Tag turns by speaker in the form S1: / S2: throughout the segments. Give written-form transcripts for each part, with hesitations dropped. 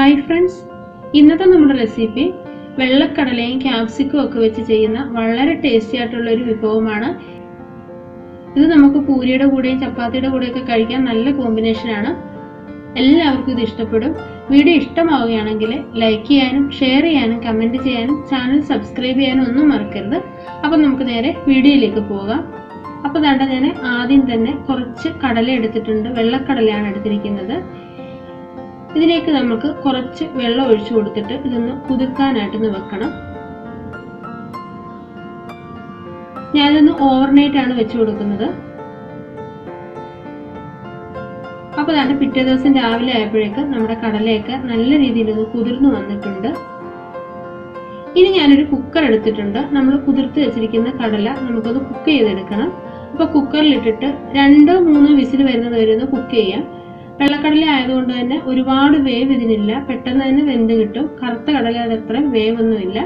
S1: Hi friends, ഇന്നത്തെ നമ്മുടെ recipe വെള്ളക്കടലയും ക്യാപ്സിക്കും ഒക്കെ വെച്ച് ചെയ്യുന്ന വളരെ ടേസ്റ്റി ആയിട്ടുള്ള ഒരു വിഭവമാണ്. ഇത് നമുക്ക് പൂരിയുടെ കൂടെയും ചപ്പാത്തിയുടെ കൂടെയൊക്കെ കഴിക്കാൻ നല്ല കോമ്പിനേഷനാണ്. എല്ലാവർക്കും ഇത് ഇഷ്ടപ്പെടും. വീഡിയോ ഇഷ്ടമാവുകയാണെങ്കിൽ ലൈക്ക് ചെയ്യാനും ഷെയർ ചെയ്യാനും കമൻറ്റ് ചെയ്യാനും ചാനൽ സബ്സ്ക്രൈബ് ചെയ്യാനും ഒന്നും മറക്കരുത്. അപ്പം നമുക്ക് നേരെ വീഡിയോയിലേക്ക് പോകാം. അപ്പോൾ ദാണ്ട ഞാൻ ആദ്യം തന്നെ കുറച്ച് കടല എടുത്തിട്ടുണ്ട്. വെള്ളക്കടലയാണ് എടുത്തിരിക്കുന്നത്. ഇതിലേക്ക് നമുക്ക് കുറച്ച് വെള്ളം ഒഴിച്ചു കൊടുത്തിട്ട് ഇതൊന്ന് കുതിർക്കാനായിട്ടൊന്ന് വെക്കണം. ഞാനിതൊന്ന് ഓവർനൈറ്റ് ആണ് വെച്ചു കൊടുക്കുന്നത്. അപ്പോൾ അതാണ് പിറ്റേ ദിവസം രാവിലെ ആയപ്പോഴേക്ക് നമ്മുടെ കടലയൊക്കെ നല്ല രീതിയിൽ ഒന്ന് കുതിർന്നു വന്നിട്ടുണ്ട്. ഇനി ഞാനൊരു കുക്കർ എടുത്തിട്ടുണ്ട്. നമ്മൾ കുതിർത്ത് വെച്ചിരിക്കുന്ന കടല നമുക്കത് കുക്ക് ചെയ്തെടുക്കണം. അപ്പോൾ കുക്കറിലിട്ടിട്ട് 2-3 വിസിൽ വരുന്നത് വരെ ഒന്ന് കുക്ക് ചെയ്യാം. വെള്ളക്കടല ആയതുകൊണ്ട് തന്നെ ഒരുപാട് വേവ് ഇതിനില്ല, പെട്ടെന്ന് തന്നെ വെന്ത് കിട്ടും. കറുത്ത കടല അത്ര വേവൊന്നുമില്ല.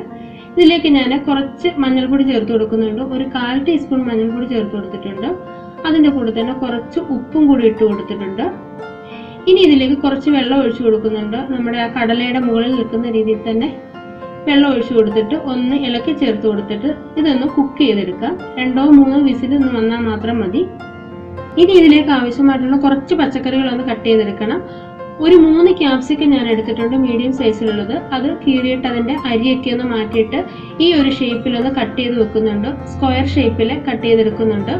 S1: ഇതിലേക്ക് ഞാൻ കുറച്ച് മഞ്ഞൾപ്പൊടി ചേർത്ത് കൊടുക്കുന്നുണ്ട്. ഒരു 1/4 ടീസ്പൂൺ മഞ്ഞൾപ്പൊടി ചേർത്ത് കൊടുത്തിട്ടുണ്ട്. അതിൻ്റെ കൂടെ തന്നെ കുറച്ച് ഉപ്പും കൂടി ഇട്ട് കൊടുത്തിട്ടുണ്ട്. ഇനി ഇതിലേക്ക് കുറച്ച് വെള്ളം ഒഴിച്ചു കൊടുക്കുന്നുണ്ട്. നമ്മുടെ ആ കടലയുടെ മുകളിൽ നിൽക്കുന്ന രീതിയിൽ തന്നെ വെള്ളം ഒഴിച്ചു കൊടുത്തിട്ട് ഒന്ന് ഇളക്കി ചേർത്ത് കൊടുത്തിട്ട് ഇതൊന്ന് കുക്ക് ചെയ്തെടുക്കാം. 2-3 വിസിൽ ഒന്ന് വന്നാൽ മാത്രം മതി. ഇനി ഇതിലേക്ക് ആവശ്യമായിട്ടുള്ള കുറച്ച് പച്ചക്കറികളൊന്ന് കട്ട് ചെയ്തെടുക്കണം. ഒരു 3 ക്യാപ്സിക്കം ഞാൻ എടുത്തിട്ടുണ്ട്, മീഡിയം സൈസിലുള്ളത്. അത് കീറിയിട്ട് അതിൻ്റെ അരിയൊക്കെ ഒന്ന് മാറ്റിയിട്ട് ഈ ഒരു ഷേപ്പിലൊന്ന് കട്ട് ചെയ്ത് വെക്കുന്നുണ്ട്. സ്ക്വയർ ഷേപ്പിൽ കട്ട് ചെയ്തെടുക്കുന്നുണ്ട്.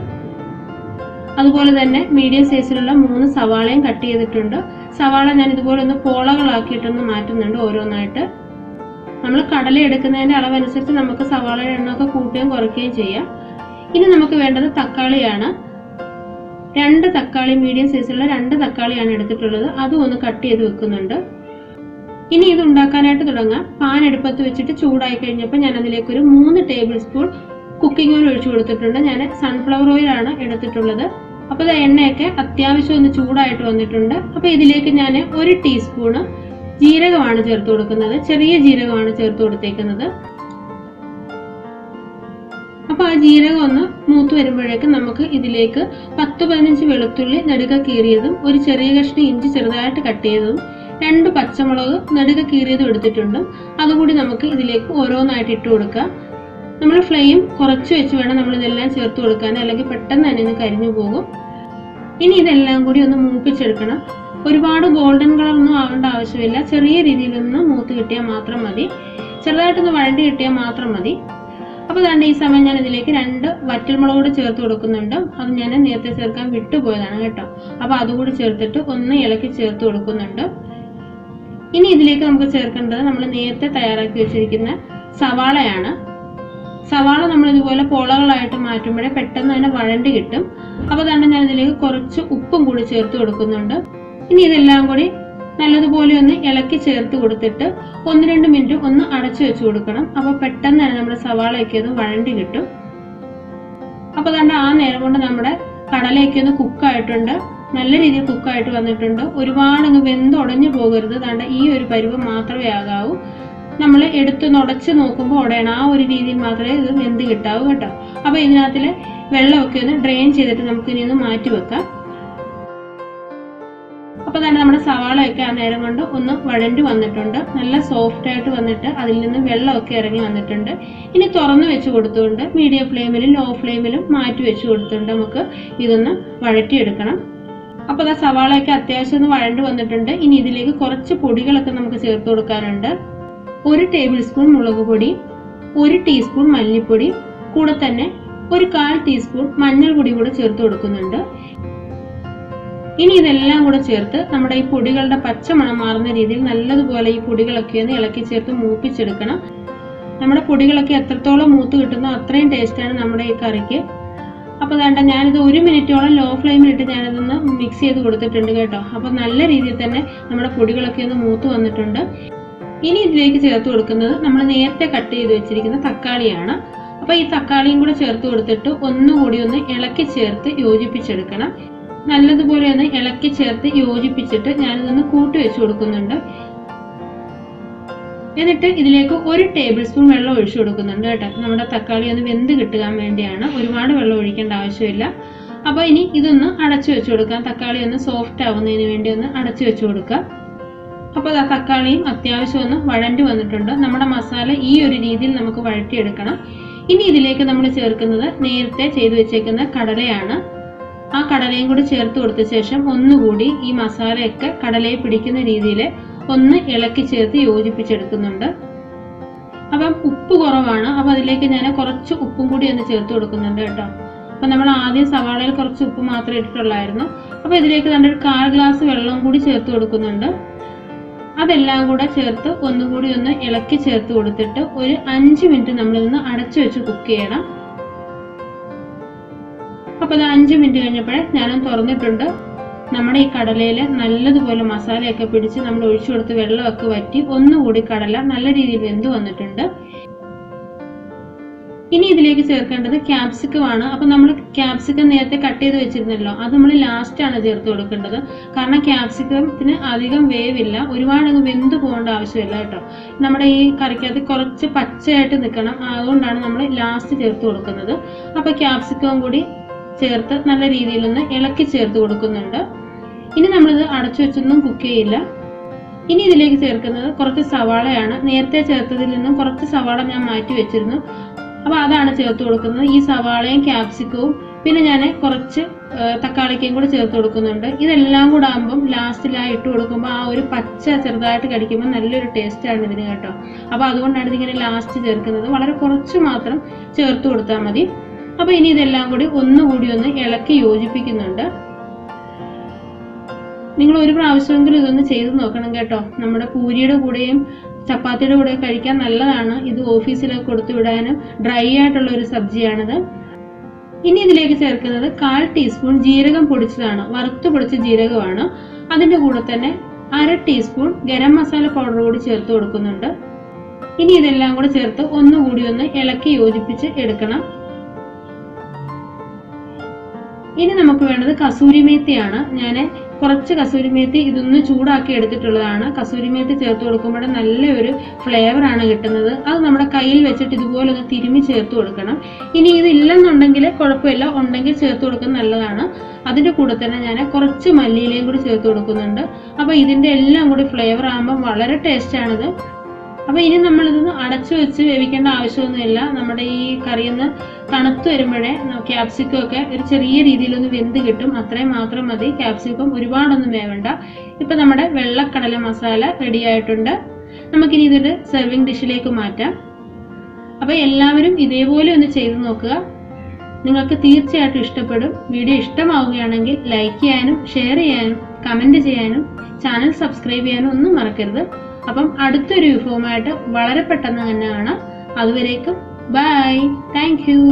S1: അതുപോലെ തന്നെ മീഡിയം സൈസിലുള്ള 3 സവാളയും കട്ട് ചെയ്തിട്ടുണ്ട്. സവാള ഞാൻ ഇതുപോലെ ഒന്ന് പോളകളാക്കിയിട്ടൊന്ന് മാറ്റുന്നുണ്ട് ഓരോന്നായിട്ട്. നമ്മൾ കടല എടുക്കുന്നതിൻ്റെ അളവനുസരിച്ച് നമുക്ക് സവാളയുടെ എണ്ണമൊക്കെ കൂട്ടുകയും കുറയ്ക്കുകയും ചെയ്യാം. ഇനി നമുക്ക് വേണ്ടത് തക്കാളിയാണ്. 2 തക്കാളി, മീഡിയം സൈസിലുള്ള 2 തക്കാളിയാണ് എടുത്തിട്ടുള്ളത്. അതും ഒന്ന് കട്ട് ചെയ്ത് വെക്കുന്നുണ്ട്. ഇനി ഇത് ഉണ്ടാക്കാനായിട്ട് തുടങ്ങാം. പാൻ അടുപ്പത്ത് വെച്ചിട്ട് ചൂടായി കഴിഞ്ഞപ്പോൾ ഞാൻ അതിലേക്ക് ഒരു 3 ടേബിൾ സ്പൂൺ കുക്കിംഗ് ഓയിൽ ഒഴിച്ചു കൊടുത്തിട്ടുണ്ട്. ഞാൻ സൺഫ്ലവർ ഓയിലാണ് എടുത്തിട്ടുള്ളത്. അപ്പോൾ എണ്ണയൊക്കെ അത്യാവശ്യം ഒന്ന് ചൂടായിട്ട് വന്നിട്ടുണ്ട്. അപ്പോൾ ഇതിലേക്ക് ഞാൻ 1 ടീസ്പൂണ് ജീരകമാണ് ചേർത്ത് കൊടുക്കുന്നത്. ചെറിയ ജീരകമാണ് ചേർത്ത് കൊടുത്തേക്കുന്നത്. അപ്പോൾ ആ ജീരകം ഒന്ന് മൂത്ത് വരുമ്പോഴേക്കും നമുക്ക് ഇതിലേക്ക് 10-15 വെളുത്തുള്ളി നെടുക കീറിയതും ഒരു ചെറിയ കഷ്ണം ഇഞ്ചി ചെറുതായിട്ട് കട്ട് ചെയ്തതും 2 പച്ചമുളക് നെടുക കീറിയതും എടുത്തിട്ടുണ്ട്. അതുകൂടി നമുക്ക് ഇതിലേക്ക് ഓരോന്നായിട്ട് ഇട്ട് കൊടുക്കാം. നമ്മൾ ഫ്ലെയിം കുറച്ച് വെച്ച് വേണം നമ്മൾ ഇതെല്ലാം ചേർത്ത് കൊടുക്കാൻ, അല്ലെങ്കിൽ പെട്ടെന്ന് തന്നെ ഇത് കരിഞ്ഞു പോകും. ഇനി ഇതെല്ലാം കൂടി ഒന്ന് മൂപ്പിച്ചെടുക്കണം. ഒരുപാട് ഗോൾഡൻ കളറൊന്നും ആവേണ്ട ആവശ്യമില്ല. ചെറിയ രീതിയിലൊന്ന് മൂത്ത് കിട്ടിയാൽ മാത്രം മതി. ചെറുതായിട്ടൊന്ന് വഴണ്ടി കിട്ടിയാൽ മാത്രം മതി. അപ്പോൾ അതുകൊണ്ട് ഈ സമയം ഞാൻ ഇതിലേക്ക് 2 വറ്റൽമുളക് കൂടി ചേർത്ത് കൊടുക്കുന്നുണ്ട്. അത് ഞാൻ നേരത്തെ ചേർക്കാൻ വിട്ടുപോയതാണ് കേട്ടോ. അപ്പോൾ അതുകൂടി ചേർത്തിട്ട് ഒന്ന് ഇളക്കി ചേർത്ത് കൊടുക്കുന്നുണ്ട്. ഇനി ഇതിലേക്ക് നമുക്ക് ചേർക്കേണ്ടത് നമ്മൾ നേരത്തെ തയ്യാറാക്കി വെച്ചിരിക്കുന്ന സവാളയാണ്. സവാള നമ്മൾ ഇതുപോലെ പോളകളായിട്ട് മാറ്റുമ്പോഴേ പെട്ടെന്ന് തന്നെ വഴണ്ടി കിട്ടും. അപ്പോൾ അതുകൊണ്ട് ഞാൻ ഇതിലേക്ക് കുറച്ച് ഉപ്പും കൂടി ചേർത്ത് കൊടുക്കുന്നുണ്ട്. ഇനി ഇതെല്ലാം കൂടി നല്ലതുപോലെ ഒന്ന് ഇളക്കി ചേർത്ത് കൊടുത്തിട്ട് 1-2 മിനിറ്റ് ഒന്ന് അടച്ചു വെച്ച് കൊടുക്കണം. അപ്പോൾ പെട്ടെന്ന് തന്നെ നമ്മുടെ സവാളയൊക്കെ ഒന്ന് വഴണ്ടി കിട്ടും. അപ്പോൾ അതുകൊണ്ട് ആ നേരം കൊണ്ട് നമ്മുടെ കടലയൊക്കെ ഒന്ന് കുക്കായിട്ടുണ്ട്. നല്ല രീതിയിൽ കുക്കായിട്ട് വന്നിട്ടുണ്ട്. ഒരുപാടൊന്ന് വെന്തുടഞ്ഞു പോകരുത്. അതുകൊണ്ട് ഈ ഒരു പരുവം മാത്രമേ ആകാവൂ. നമ്മൾ എടുത്ത് നുടച്ച് നോക്കുമ്പോൾ ഉടയണം. ആ ഒരു രീതിയിൽ മാത്രമേ ഇത് വെന്ത് കിട്ടാവൂ കേട്ടോ. അപ്പോൾ ഇതിനകത്തിലെ വെള്ളമൊക്കെ ഒന്ന് ഡ്രെയിൻ ചെയ്തിട്ട് നമുക്ക് ഇനി ഒന്ന് മാറ്റി വെക്കാം. അപ്പോൾ തന്നെ നമ്മുടെ സവാളയൊക്കെ ആ നേരം കൊണ്ട് ഒന്ന് വഴണ്ടി വന്നിട്ടുണ്ട്. നല്ല സോഫ്റ്റ് ആയിട്ട് വന്നിട്ട് അതിൽ നിന്ന് വെള്ളമൊക്കെ ഇറങ്ങി വന്നിട്ടുണ്ട്. ഇനി തുറന്ന് വെച്ച് കൊടുത്തുകൊണ്ട് മീഡിയം ഫ്ലെയിമിലും ലോ ഫ്ലെയിമിലും മാറ്റി വെച്ച് കൊടുത്തുകൊണ്ട് നമുക്ക് ഇതൊന്ന് വഴറ്റിയെടുക്കണം. അപ്പോൾ ആ സവാളയൊക്കെ അത്യാവശ്യം ഒന്ന് വഴണ്ടി വന്നിട്ടുണ്ട്. ഇനി ഇതിലേക്ക് കുറച്ച് പൊടികളൊക്കെ നമുക്ക് ചേർത്ത് കൊടുക്കാനുണ്ട്. 1 ടേബിൾ സ്പൂൺ മുളക് പൊടി, 1 ടീസ്പൂൺ മല്ലിപ്പൊടി, കൂടെ തന്നെ ഒരു 1/4 ടീസ്പൂൺ മഞ്ഞൾപ്പൊടി കൂടെ ചേർത്ത് കൊടുക്കുന്നുണ്ട്. ഇനി ഇതെല്ലാം കൂടെ ചേർത്ത് നമ്മുടെ ഈ പൊടികളുടെ പച്ചമണം മാറുന്ന രീതിയിൽ നല്ലതുപോലെ ഈ പൊടികളൊക്കെ ഒന്ന് ഇളക്കി ചേർത്ത് മൂപ്പിച്ചെടുക്കണം. നമ്മുടെ പൊടികളൊക്കെ എത്രത്തോളം മൂത്ത് കിട്ടുന്നോ അത്രയും ടേസ്റ്റാണ് നമ്മുടെ ഈ കറിക്ക്. അപ്പോൾ വേണ്ട ഞാനിത് 1 മിനിറ്റോളം ലോ ഫ്ലെയിമിലിട്ട് ഞാനിതൊന്ന് മിക്സ് ചെയ്ത് കൊടുത്തിട്ടുണ്ട് കേട്ടോ. അപ്പോൾ നല്ല രീതിയിൽ തന്നെ നമ്മുടെ പൊടികളൊക്കെ ഒന്ന് മൂത്ത് വന്നിട്ടുണ്ട്. ഇനി ഇതിലേക്ക് ചേർത്ത് കൊടുക്കുന്നത് നമ്മൾ നേരത്തെ കട്ട് ചെയ്ത് വെച്ചിരിക്കുന്ന തക്കാളിയാണ്. അപ്പോൾ ഈ തക്കാളിയും കൂടെ ചേർത്ത് കൊടുത്തിട്ട് ഒന്നുകൂടി ഒന്ന് ഇളക്കി ചേർത്ത് യോജിപ്പിച്ചെടുക്കണം. നല്ലതുപോലെ ഒന്ന് ഇളക്കി ചേർത്ത് യോജിപ്പിച്ചിട്ട് ഞാനിതൊന്ന് കൂട്ടി വെച്ച് കൊടുക്കുന്നുണ്ട്. എന്നിട്ട് ഇതിലേക്ക് 1 ടേബിൾ സ്പൂൺ വെള്ളം ഒഴിച്ചു കൊടുക്കുന്നുണ്ട് കേട്ടോ. നമ്മുടെ തക്കാളി ഒന്ന് വെന്ത് കിട്ടാൻ വേണ്ടിയാണ്. ഒരുപാട് വെള്ളം ഒഴിക്കേണ്ട ആവശ്യമില്ല. അപ്പോൾ ഇനി ഇതൊന്ന് അടച്ചു വെച്ച് കൊടുക്കാം. തക്കാളി ഒന്ന് സോഫ്റ്റ് ആവുന്നതിന് വേണ്ടി ഒന്ന് അടച്ചു വെച്ച് കൊടുക്കാം. അപ്പോൾ ആ തക്കാളിയും അത്യാവശ്യം ഒന്ന് വഴണ്ടി വന്നിട്ടുണ്ട്. നമ്മുടെ മസാല ഈ ഒരു രീതിയിൽ നമുക്ക് വഴറ്റിയെടുക്കണം. ഇനി ഇതിലേക്ക് നമ്മൾ ചേർക്കുന്നത് നേരത്തെ ചെയ്തു വെച്ചേക്കുന്ന കടലയാണ്. ആ കടലയും കൂടി ചേർത്ത് കൊടുത്ത ശേഷം ഒന്നുകൂടി ഈ മസാലയൊക്കെ കടലയെ പിടിക്കുന്ന രീതിയിൽ ഒന്ന് ഇളക്കി ചേർത്ത് യോജിപ്പിച്ചെടുക്കുന്നുണ്ട്. അപ്പം ഉപ്പ് കുറവാണ്, അപ്പം അതിലേക്ക് ഞാൻ കുറച്ച് ഉപ്പും കൂടി ഒന്ന് ചേർത്ത് കൊടുക്കുന്നുണ്ട് കേട്ടോ. അപ്പം നമ്മൾ ആദ്യം സവാളയിൽ കുറച്ച് ഉപ്പ് മാത്രമേ ഇട്ടിട്ടുള്ളായിരുന്നു. അപ്പോൾ ഇതിലേക്ക് ഒരു 1/4 ഗ്ലാസ് വെള്ളം കൂടി ചേർത്ത് കൊടുക്കുന്നുണ്ട്. അതെല്ലാം കൂടെ ചേർത്ത് ഒന്നുകൂടി ഒന്ന് ഇളക്കി ചേർത്ത് കൊടുത്തിട്ട് ഒരു 5 മിനിറ്റ് നമ്മളിതൊന്ന് അടച്ചു വെച്ച് കുക്ക് ചെയ്യണം. അപ്പോൾ അത് 5 മിനിറ്റ് കഴിഞ്ഞപ്പോഴേ ഞാനൊന്ന് തുറന്നിട്ടുണ്ട്. നമ്മുടെ ഈ കടലയിൽ നല്ലതുപോലെ മസാലയൊക്കെ പിടിച്ച് നമ്മൾ ഒഴിച്ചു കൊടുത്ത് വെള്ളമൊക്കെ വറ്റി ഒന്നുകൂടി കടല നല്ല രീതിയിൽ വെന്ത് വന്നിട്ടുണ്ട്. ഇനി ഇതിലേക്ക് ചേർക്കേണ്ടത് ക്യാപ്സിക്കം ആണ്. അപ്പൊ നമ്മൾ ക്യാപ്സിക്കം നേരത്തെ കട്ട് ചെയ്ത് വെച്ചിരുന്നല്ലോ, അത് നമ്മൾ ലാസ്റ്റ് ആണ് ചേർത്ത് കൊടുക്കേണ്ടത്. കാരണം ക്യാപ്സിക്കത്തിന് അധികം വേവില്ല, ഒരുപാട് വെന്ത് പോകേണ്ട ആവശ്യമില്ല കേട്ടോ. നമ്മുടെ ഈ കറിക്കകത്ത് കുറച്ച് പച്ചയായിട്ട് നിൽക്കണം, അതുകൊണ്ടാണ് നമ്മൾ ലാസ്റ്റ് ചേർത്ത് കൊടുക്കുന്നത്. അപ്പൊ ക്യാപ്സിക്കവും കൂടി ചേർത്ത് നല്ല രീതിയിലൊന്ന് ഇളക്കി ചേർത്ത് കൊടുക്കുന്നുണ്ട്. ഇനി നമ്മളിത് അടച്ചു വെച്ചൊന്നും കുക്ക് ചെയ്യില്ല. ഇനി ഇതിലേക്ക് ചേർക്കുന്നത് കുറച്ച് സവാളയാണ്. നേരത്തെ ചേർത്തതിൽ നിന്നും കുറച്ച് സവാള ഞാൻ മാറ്റി വെച്ചിരുന്നു, അപ്പോൾ അതാണ് ചേർത്ത് കൊടുക്കുന്നത്. ഈ സവാളയും ക്യാപ്സിക്കവും പിന്നെ ഞാൻ കുറച്ച് തക്കാളിക്കയും കൂടെ ചേർത്ത് കൊടുക്കുന്നുണ്ട്. ഇതെല്ലാം കൂടെ ആകുമ്പം ലാസ്റ്റിലായി ഇട്ട് കൊടുക്കുമ്പോൾ ആ ഒരു പച്ച ചെറുതായിട്ട് കടിക്കുമ്പോൾ നല്ലൊരു ടേസ്റ്റാണ് ഇതിന് കേട്ടോ. അപ്പോൾ അതുകൊണ്ടാണ് ഇതിങ്ങനെ ലാസ്റ്റ് ചേർക്കുന്നത്. വളരെ കുറച്ച് മാത്രം ചേർത്ത് കൊടുത്താൽ മതി. അപ്പോൾ ഇനി ഇതെല്ലാം കൂടി ഒന്നുകൂടി ഒന്ന് ഇളക്കി യോജിപ്പിക്കുന്നുണ്ട്. നിങ്ങൾ ഒരു പ്രാവശ്യമെങ്കിലും ഇതൊന്ന് ചെയ്ത് നോക്കണം കേട്ടോ. നമ്മുടെ പൂരിയുടെ കൂടെയും ചപ്പാത്തിയുടെ കൂടെ കഴിക്കാൻ നല്ലതാണ്. ഇത് ഓഫീസിലൊക്കെ കൊടുത്തു വിടാനും ഡ്രൈ ആയിട്ടുള്ള ഒരു സബ്ജിയാണിത്. ഇനി ഇതിലേക്ക് ചേർക്കുന്നത് 1/4 ടീസ്പൂൺ ജീരകം പൊടിച്ചതാണ്, വറുത്ത് പൊടിച്ച ജീരകമാണ്. അതിന്റെ കൂടെ തന്നെ 1/2 ടീസ്പൂൺ ഗരം മസാല പൗഡർ കൂടി ചേർത്ത് കൊടുക്കുന്നുണ്ട്. ഇനി ഇതെല്ലാം കൂടെ ചേർത്ത് ഒന്നുകൂടി ഒന്ന് ഇളക്കി യോജിപ്പിച്ച് എടുക്കണം. ഇനി നമുക്ക് വേണ്ടത് കസൂരി മേത്തിയാണ്. ഞാൻ കുറച്ച് കസൂരി മേത്തി ഇതൊന്ന് ചൂടാക്കി എടുത്തിട്ടുള്ളതാണ്. കസൂരി മേത്തി ചേർത്ത് കൊടുക്കുമ്പോൾ നല്ലൊരു ഫ്ലേവർ ആണ് കിട്ടുന്നത്. അത് നമ്മുടെ കയ്യിൽ വെച്ചിട്ട് ഇതുപോലെ ഒന്ന് തിരുമ്മി ചേർത്ത് കൊടുക്കണം. ഇനി ഇതില്ലെന്നുണ്ടെങ്കിൽ കുഴപ്പമില്ല, ഉണ്ടെങ്കിൽ ചേർത്ത് കൊടുക്കുന്നത് നല്ലതാണ്. അതിന്റെ കൂടെ തന്നെ ഞാൻ കുറച്ച് മല്ലിയിലയും കൂടി ചേർത്ത് കൊടുക്കുന്നുണ്ട്. അപ്പൊ ഇതിന്റെ എല്ലാം കൂടി ഫ്ലേവർ ആകുമ്പോൾ വളരെ ടേസ്റ്റ് ആണിത്. അപ്പൊ ഇനി നമ്മളിതൊന്ന് അടച്ചു വെച്ച് വേവിക്കേണ്ട ആവശ്യമൊന്നുമില്ല. നമ്മുടെ ഈ കറിയൊന്ന് തണുത്ത് വരുമ്പോഴേ ക്യാപ്സിക്കം ഒക്കെ ഒരു ചെറിയ രീതിയിലൊന്ന് വെന്ത് കിട്ടും, അത്രയും മാത്രം മതി. ക്യാപ്സിക്കം ഒരുപാടൊന്നും വേവണ്ട. ഇപ്പൊ നമ്മുടെ വെള്ളക്കടല മസാല റെഡി ആയിട്ടുണ്ട്. നമുക്കിനി ഇതൊരു സെർവിങ് ഡിഷിലേക്ക് മാറ്റാം. അപ്പൊ എല്ലാവരും ഇതേപോലെ ഒന്ന് ചെയ്ത് നോക്കുക, നിങ്ങൾക്ക് തീർച്ചയായിട്ടും ഇഷ്ടപ്പെടും. വീഡിയോ ഇഷ്ടമാവുകയാണെങ്കിൽ ലൈക്ക് ചെയ്യാനും ഷെയർ ചെയ്യാനും കമന്റ് ചെയ്യാനും ചാനൽ സബ്സ്ക്രൈബ് ചെയ്യാനും ഒന്നും മറക്കരുത്. അപ്പം അടുത്തൊരു വിഭവമായിട്ട് വളരെ പെട്ടെന്ന് തന്നെ കാണാം. അതുവരേക്കും ബൈ, താങ്ക് യു.